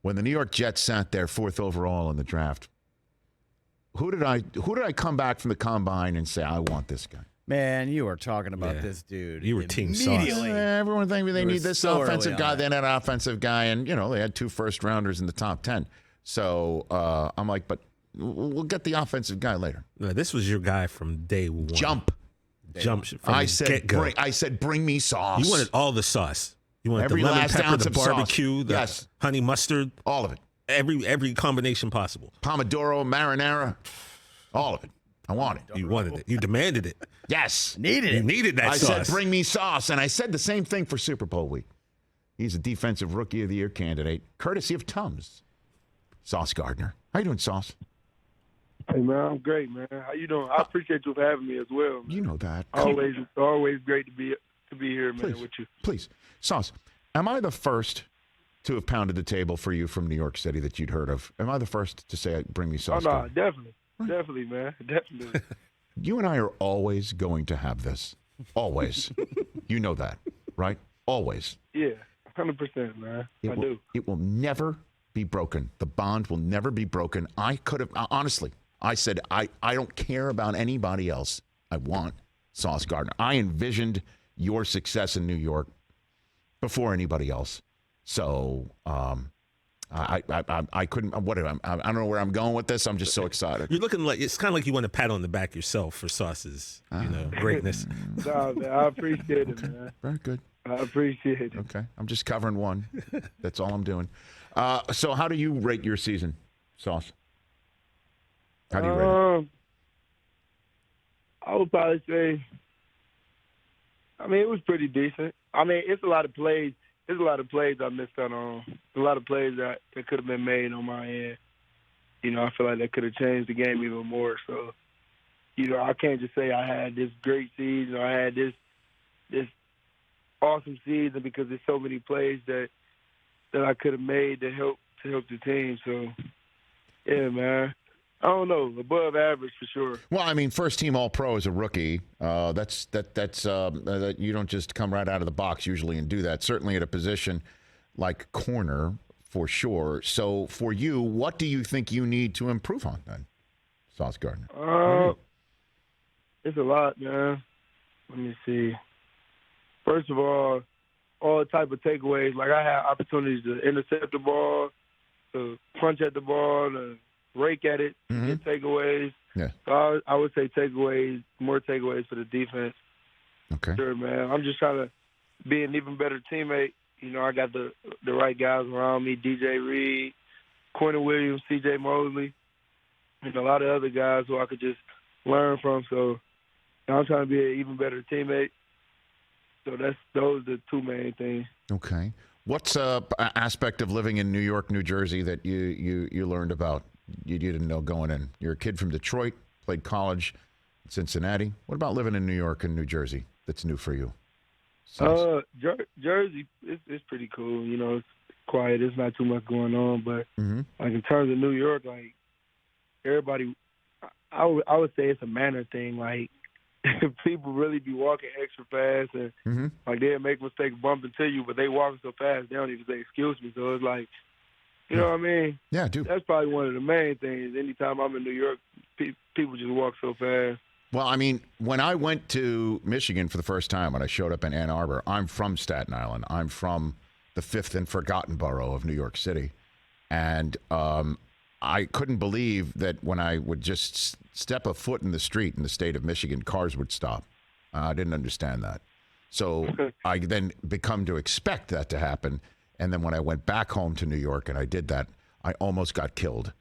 when the New York Jets sat there 4th overall in the draft, who did I come back from the combine and say, I want this guy? Man, you were talking about this dude. You were team Sauce. Everyone thinks they need this so offensive guy, then that offensive guy, and they had 2 first-rounders in the top 10. So I'm like, but we'll get the offensive guy later. No, this was your guy from day one. Jump. From I the said, get-go. bring me sauce. You wanted all the sauce. You wanted Every the lemon last pepper, ounce the of sauce. barbecue, the honey mustard. All of it. Every combination possible. Pomodoro, marinara, all of it. I want it. You wanted it. You demanded it. Yes. You needed that I sauce. said, bring me sauce. And I said the same thing for Super Bowl week. He's a Defensive Rookie of the Year candidate, courtesy of Tums. Sauce Gardner. How you doing, Sauce? Hey, man, I'm great, man. How you doing? I appreciate you for having me as well, man. You know that. Always great to be here, man, Please, with you. Please. Sauce, am I the first to have pounded the table for you from New York City that you'd heard of? Am I the first to say, bring me sauce? Oh, no, definitely. Right. Definitely, man. Definitely. You and I are always going to have this. Always. You know that, right? Always. Yeah, 100%, man. I do. It will never be broken. The bond will never be broken. I could have, honestly, I said, I don't care about anybody else. I want Sauce Gardner. I envisioned your success in New York before anybody else. So, I couldn't. I don't know where I'm going with this. I'm just so excited. You're looking like it's kind of like you want to pat on the back yourself for Sauce's, greatness. No, man, I appreciate it, man. Very good. I appreciate it. Okay, I'm just covering one. That's all I'm doing. So, how do you rate your season, Sauce? How do you rate it? I would probably say. I mean, it was pretty decent. I mean, it's a lot of plays. There's a lot of plays I missed out on. A lot of plays that could have been made on my end. I feel like that could have changed the game even more. So, I can't just say I had this great season or I had this awesome season because there's so many plays that I could have made to help the team. So, yeah, man. I don't know, above average for sure. Well, I mean, first team All-Pro as a rookie. That's you don't just come right out of the box usually and do that. Certainly at a position like corner, for sure. So for you, what do you think you need to improve on then, Sauce Gardner? It's a lot, man. Let me see. First of all the type of takeaways. Like I have opportunities to intercept the ball, to punch at the ball, to rake at it, get takeaways. Yeah. So I would say more takeaways for the defense. Okay. Sure, man. I'm just trying to be an even better teammate. I got the right guys around me, DJ Reed, Quentin Williams, CJ Mosley, and a lot of other guys who I could just learn from. So I'm trying to be an even better teammate. So those are the two main things. Okay. What's an aspect of living in New York, New Jersey that you learned about? You didn't know going in. You're a kid from Detroit, played college in Cincinnati. What about living in New York and New Jersey that's new for you? Jersey, it's pretty cool. It's quiet. There's not too much going on. But like in terms of New York, like everybody, I would say it's a manner thing. Like people really be walking extra fast, and like they'll make mistakes, bump into you, but they walking so fast they don't even say excuse me. So it's like. You know what I mean? Yeah, I do. That's probably one of the main things. Anytime I'm in New York, people just walk so fast. Well, I mean, when I went to Michigan for the first time, when I showed up in Ann Arbor, I'm from Staten Island. I'm from the fifth and forgotten borough of New York City. And I couldn't believe that when I would just step a foot in the street in the state of Michigan, cars would stop. I didn't understand that. So I then become to expect that to happen. And then when I went back home to New York and I did that, I almost got killed.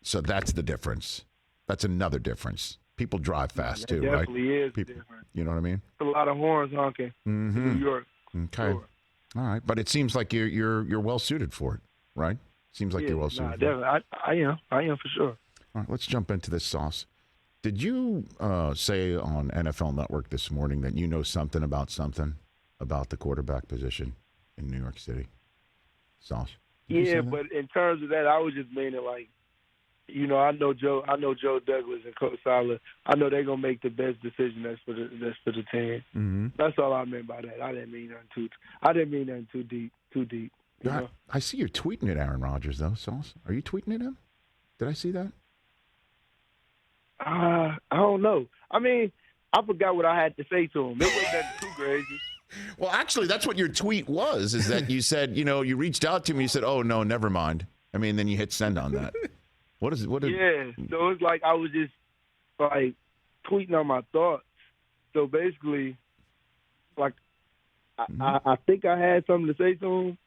So that's the difference. That's another difference. People drive fast too, right? Definitely is different. You know what I mean? A lot of horns honking in New York. Okay. Sure. All right, but it seems like you're well suited for it, right? Seems like you're well suited. Definitely. I am for sure. All right, let's jump into this, Sauce. Did you say on NFL Network this morning that you know something about the quarterback position in New York City? Sauce. Yeah, but in terms of that, I was just meaning like, I know Joe Douglas and Coach Saleh. I know they're gonna make the best decision that's for the team. That's all I meant by that. I didn't mean nothing too deep. You know? I see you're tweeting at Aaron Rodgers, though, Sauce. Are you tweeting at him? Did I see that? I don't know. I mean, I forgot what I had to say to him. It wasn't that too crazy. Well, actually, that's what your tweet was, is that you said, you reached out to me, you said, oh, no, never mind. I mean, then you hit send on that. Yeah, so it's like I was just, like, tweeting on my thoughts. So basically, like, I think I had something to say to him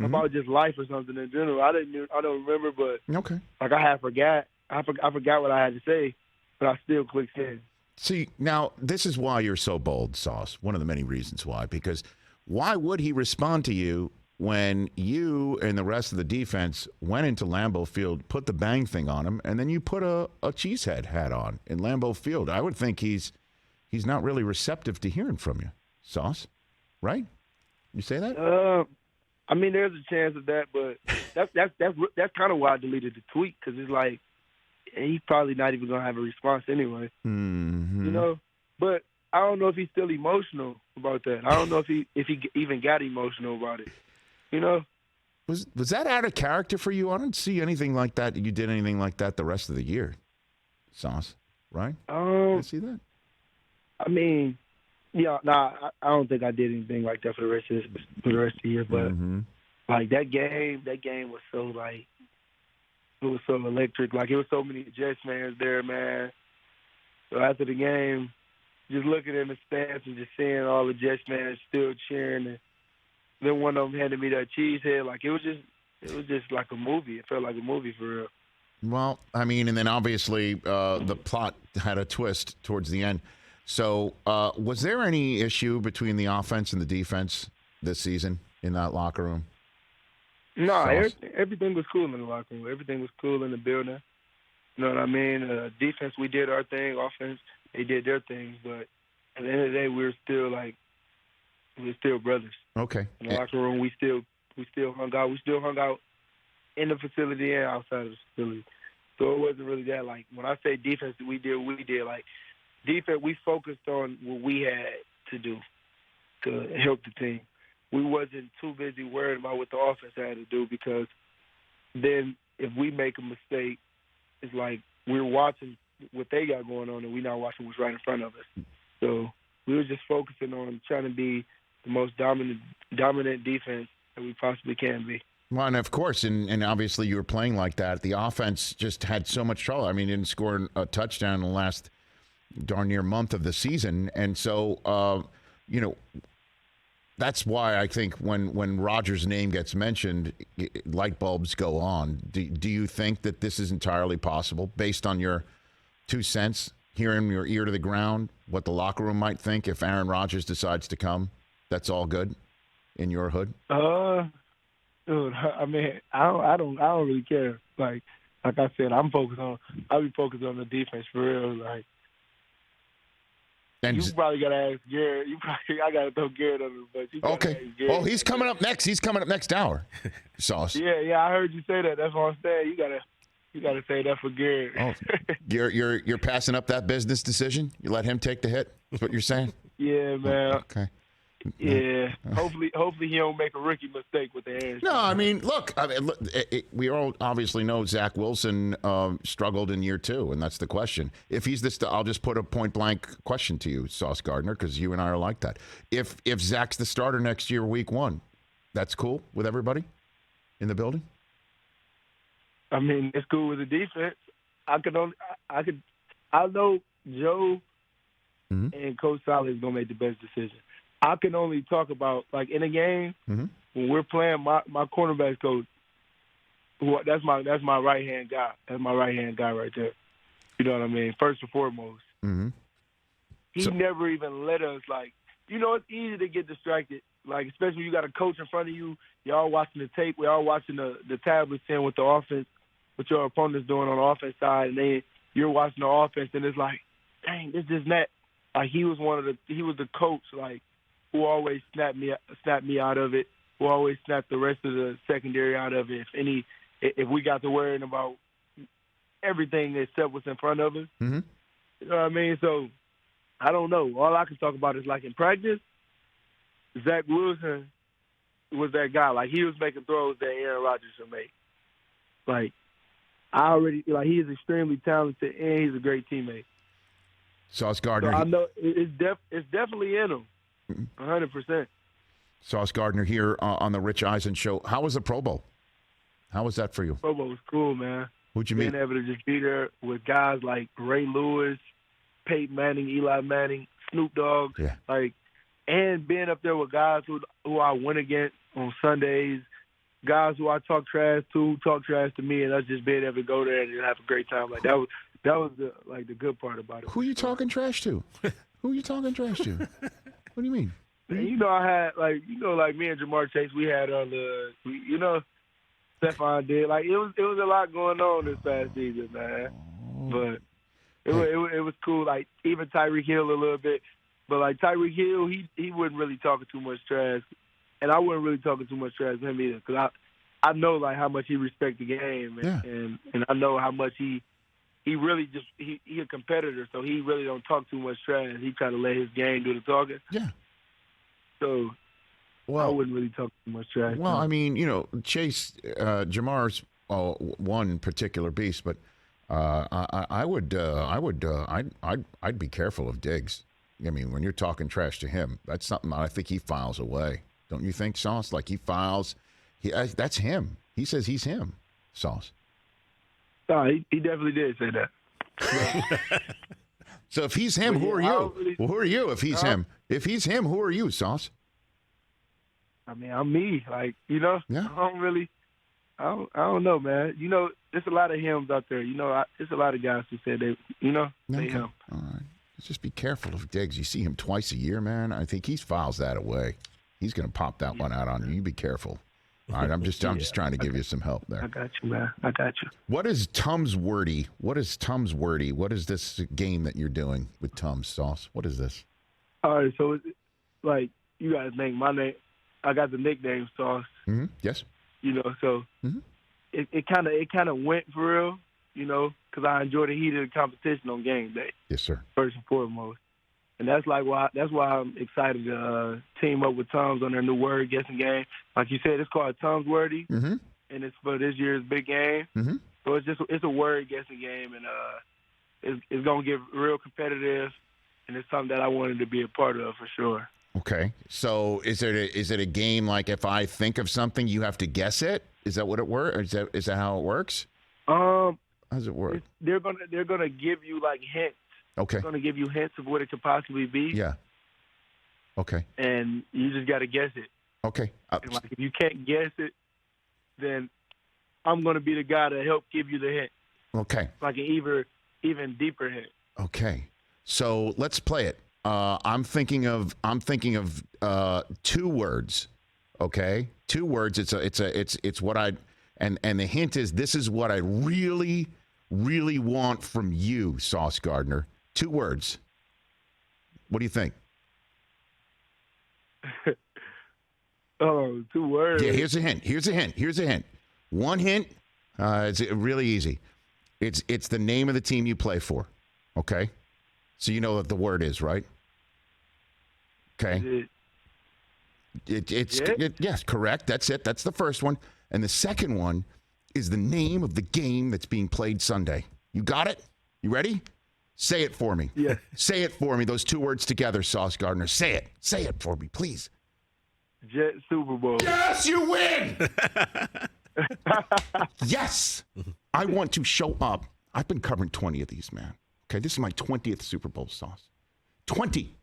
about just life or something in general. I don't remember, but okay. Like I forgot what I had to say, but I still clicked send. See, now, this is why you're so bold, Sauce. One of the many reasons why. Because why would he respond to you when you and the rest of the defense went into Lambeau Field, put the bang thing on him, and then you put a cheesehead hat on in Lambeau Field? I would think he's not really receptive to hearing from you, Sauce. Right? You say that? I mean, there's a chance of that, but that's kind of why I deleted the tweet, because it's like he's probably not even gonna have a response anyway. Mm-hmm. You know, but I don't know if he's still emotional about that. I don't know if he even got emotional about it. You know, was that out of character for you? I don't see anything like that. You did anything like that the rest of the year, Sauce? Right? I see that. I mean, yeah, I don't think I did anything like that for the rest of the year. But like that game was so like. It was so electric. Like, it was so many Jets fans there, man. So after the game, just looking in the stands and just seeing all the Jets fans still cheering. And then one of them handed me that cheesehead. Like, it was just like a movie. It felt like a movie for real. Well, I mean, and then obviously the plot had a twist towards the end. So was there any issue between the offense and the defense this season in that locker room? No, everything was cool in the locker room. Everything was cool in the building. You know what I mean? Defense, we did our thing. Offense, they did their things. But at the end of the day, we're still brothers. Okay. In the locker room, we still hung out. We still hung out in the facility and outside of the facility. So it wasn't really that. Like, when I say defense, we did. Like, defense, we focused on what we had to do to help the team. We wasn't too busy worried about what the offense had to do, because then if we make a mistake, it's like we're watching what they got going on and we're not watching what's right in front of us. So we were just focusing on trying to be the most dominant defense that we possibly can be. Well, and of course, and obviously you were playing like that. The offense just had so much trouble. I mean, you didn't score a touchdown in the last darn near month of the season. And so, that's why I think when Rodgers' name gets mentioned, light bulbs go on. Do you think that this is entirely possible, based on your 2 cents, hearing your ear to the ground, what the locker room might think if Aaron Rodgers decides to come? That's all good in your hood? Dude, I mean, I don't really care. Like I said, I'll be focused on the defense for real. Like, and you probably gotta ask Garrett. I gotta throw Garrett under the bus. Okay. Well, he's coming up next. He's coming up next hour. Sauce. Yeah, I heard you say that. That's what I'm saying. You gotta say that for Garrett. Oh, you're passing up that business decision. You let him take the hit. That's what you're saying. Yeah, man. Okay. Yeah. Hopefully he don't make a rookie mistake with the hands. No, I mean, look, we all obviously know Zach Wilson struggled in year 2, and that's the question. If he's this, I'll just put a point blank question to you, Sauce Gardner, because you and I are like that. If Zach's the starter next year, week 1, that's cool with everybody in the building? I mean, it's cool with the defense. I know Joe and Coach Solid is gonna make the best decision. I can only talk about, like, in a game when we're playing my cornerback coach. That's my right hand guy. That's my right hand guy right there. You know what I mean? First and foremost, he never even let us, like, it's easy to get distracted. Like, especially when you got a coach in front of you. Y'all watching the tape. We all watching the tablets in with the offense, what your opponent's doing on the offense side, and then you're watching the offense, and it's like, dang, this is net. Like, he was the coach, like, who always snapped me out of it, who always snapped the rest of the secondary out of it. If we got to worrying about everything except what's in front of us. You know what I mean? So I don't know. All I can talk about is, like, in practice, Zach Wilson was that guy. Like, he was making throws that Aaron Rodgers should make. Like, he is extremely talented, and he's a great teammate. Sauce Gardner. So I know it's definitely in him, 100%. Sauce Gardner here on the Rich Eisen Show. How was the Pro Bowl? How was that for you? Pro Bowl was cool, man. Who'd you meet? Being able to just be there with guys like Ray Lewis, Peyton Manning, Eli Manning, Snoop Dogg, and being up there with guys who I went against on Sundays, guys who I talk trash to, who talk trash to me, and us just being able to go there and just have a great time. Like, that was the good part about it. Who you talking trash to? Who you talking trash to? What do you mean? And, I had like me and Jamar Chase, we had Stephon did. Like, it was a lot going on this past season, man. But it was cool. Like, even Tyreek Hill a little bit. But, like, Tyreek Hill, he wasn't really talking too much trash. And I wasn't really talking too much trash to him either. Because I know, like, how much he respects the game. And I know how much he really just – he a competitor, so he really don't talk too much trash. He try to let his game do the talking. Yeah. So – I wouldn't really talk too much trash. Well, I mean, Chase, Jamar's one particular beast, but I'd be careful of Diggs. I mean, when you're talking trash to him, that's something I think he files away. Don't you think, Sauce? Like, he files. That's him. He says he's him, Sauce. No, he definitely did say that. So if he's him, who are you? Well, who are you if he's him? If he's him, who are you, Sauce? I mean, I'm me. Like, Yeah. I don't know, man. There's a lot of hymns out there. There's a lot of guys who said they him. All right. Just be careful of Diggs. You see him twice a year, man. I think he files that away. He's going to pop that one out on you. You be careful. All right, I'm just trying to give you some help there. I got you, man. I got you. What is Tums Wordy? What is Tums Wordy? What is this game that you're doing with Tums, Sauce? What is this? All right, so it's like, you guys name my name. I got the nickname Sauce. Mm-hmm. Yes. So it kind of went for real, because I enjoy the heat of the competition on game day. Yes, sir. First and foremost, and that's why I'm excited to team up with Tums on their new word guessing game. Like you said, it's called Tums Wordy, and it's for this year's big game. Mm-hmm. So it's a word guessing game, and it's gonna get real competitive, and it's something that I wanted to be a part of for sure. Okay, so is it a game like if I think of something, you have to guess it? Is that what it works? Is that how it works? How does it work? They're gonna give you like hints. Okay. They're gonna give you hints of what it could possibly be. Yeah. Okay. And you just gotta guess it. Okay. And like, if you can't guess it, then I'm gonna be the guy to help give you the hint. Okay. Like an even deeper hint. Okay. So let's play it. I'm thinking of 2 words. Okay, 2 words. It's what I and the hint is this is what I really want from you, Sauce Gardner. 2 words. What do you think? 2 words. Yeah, here's a hint. One hint. It's really easy. It's the name of the team you play for. Okay. So you know what the word is, right? Okay. Yes, correct. That's it. That's the first one. And the second one is the name of the game that's being played Sunday. You got it? You ready? Say it for me. Yeah. Say it for me, those 2 words together, Sauce Gardner. Say it. Say it for me, please. Jet Super Bowl. Yes, you win! Yes! I want to show up. I've been covering 20 of these, man. Okay, this is my 20th Super Bowl, Sauce. 20.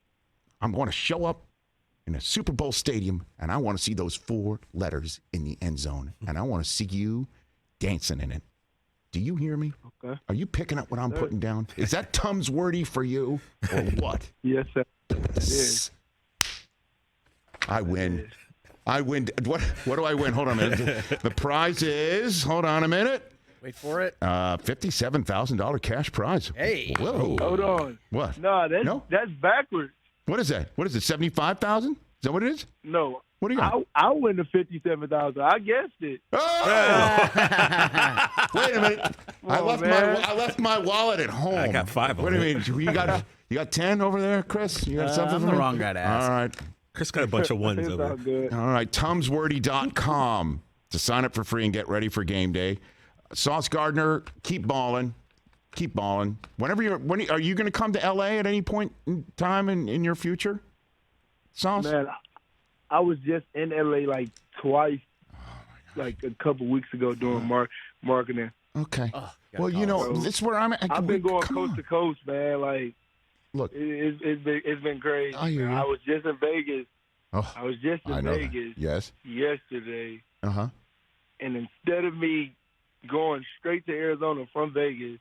I'm going to show up in a Super Bowl stadium, and I want to see those 4 letters in the end zone, and I want to see you dancing in it. Do you hear me? Okay. Are you picking up what I'm putting down? Is that Tums Wordy for you, or what? Yes, sir. Yes. I win. I win. What do I win? Hold on a minute. The prize is, hold on a minute. Wait for it. $57,000 cash prize. Hey. Whoa. Hold on. What? No, that's backwards. What is that? What is it? 75,000? Is that what it is? No. What do you got? I win the 57,000. I guessed it. Oh! Wait a minute. I left my wallet at home. I got 5 on What do you mean? You got 10 over there, Chris? You got something I'm for the me? wrong guy to ask. All right. Chris got a bunch of ones It's over all there. good. All right, TumsWordy.com to sign up for free and get ready for game day. Sauce Gardner, keep balling. Keep balling. When are you going to come to L.A. at any point in time in your future, Sauce? Man, I was just in LA like twice, like a couple weeks ago doing marketing. Okay. Oh, Well, you know, this is where I'm at. I've been going coast to coast, man. Like, Look, it's been crazy. I hear you. I was just in Vegas. Oh, I was just I in know that. Vegas Yes. yesterday, Uh-huh. and instead of me going straight to Arizona from Vegas,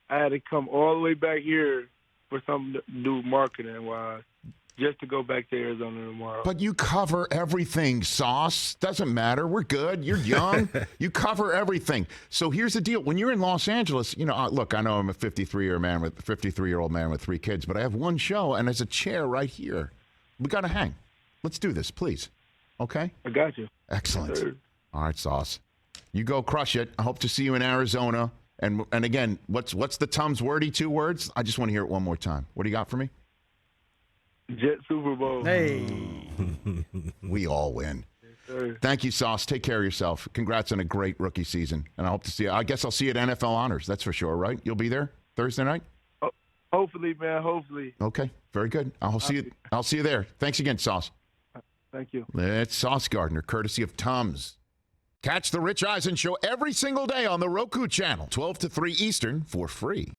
I had to come all the way back here for something to do marketing-wise, just to go back to Arizona tomorrow. But you cover everything, Sauce. Doesn't matter. We're good. You're young. You cover everything. So here's the deal. When you're in Los Angeles, you know, look, I know I'm a 53-year-old man with 3 kids, but I have one show, and there's a chair right here. We got to hang. Let's do this, please. Okay? I got you. Excellent. Yes, sir. All right, Sauce. You go crush it. I hope to see you in Arizona. And again, what's the Tums wordy 2 words? I just want to hear it one more time. What do you got for me? Jet Super Bowl. Hey. We all win. Yes, sir. Thank you, Sauce. Take care of yourself. Congrats on a great rookie season. And I hope to see you. I guess I'll see you at NFL Honors. That's for sure, right? You'll be there Thursday night? Hopefully, man. Hopefully. Okay. Very good. I'll see you there. Thanks again, Sauce. Thank you. It's Sauce Gardner, courtesy of Tums. Catch the Rich Eisen Show every single day on the Roku channel, 12 to 3 Eastern, for free.